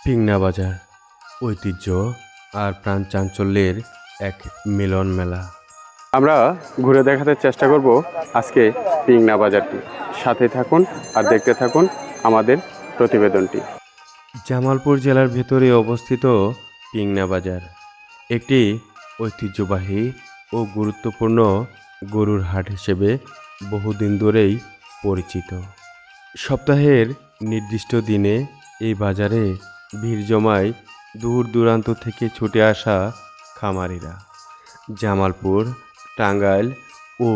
পিংনা বাজার ঐতিহ্য আর প্রাণ চাঞ্চল্যের এক মিলন মেলা। আমরা ঘুরে দেখাতে চেষ্টা করব আজকে পিংনা বাজারটি। সাথে থাকুন আর দেখতে থাকুন আমাদের প্রতিবেদনটি। জামালপুর জেলার ভেতরে অবস্থিত পিংনা বাজার একটি ঐতিহ্যবাহী ও গুরুত্বপূর্ণ গরুর হাট হিসেবে বহুদিন ধরেই পরিচিত। সপ্তাহের নির্দিষ্ট দিনে এই বাজারে ভিড় জমায় দূর দূরান্ত থেকে ছুটে আসা খামারিরা। জামালপুর, টাঙ্গাইল ও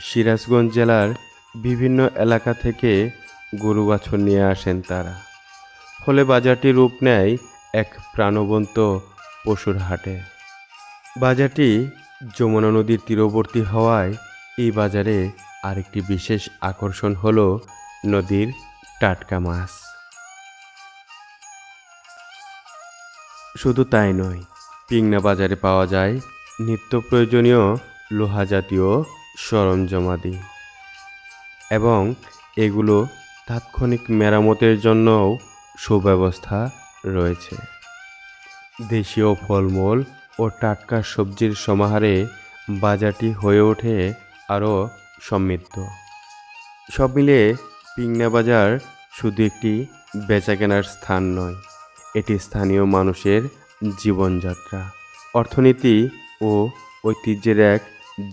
সিরাজগঞ্জ জেলার বিভিন্ন এলাকা থেকে গরু বাছুর নিয়ে আসেন তারা। ফলে বাজারটি রূপ নেয় এক প্রাণবন্ত পশুর হাটে। বাজারটি যমুনা নদীর তীরবর্তী হওয়ায় এই বাজারে আরেকটি বিশেষ আকর্ষণ হলো নদীর টাটকা মাছ। শুধু তাই নয়, পিংনা বাজারে পাওয়া যায় নিত্য প্রয়োজনীয় লোহা জাতীয় সরঞ্জামাদি এবং এগুলো তাৎক্ষণিক মেরামতের জন্যও সুব্যবস্থা রয়েছে। দেশীয় ফলমূল ও টাটকা সবজির সমাহারে বাজারটি হয়ে ওঠে আরও সমৃদ্ধ। সব মিলিয়ে পিংনা বাজার শুধু একটি বেচাকেনার স্থান নয়, এটি স্থানীয় মানুষের জীবনযাত্রা, অর্থনীতি ও ঐতিহ্যের এক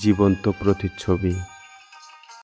জীবন্ত প্রতিচ্ছবি।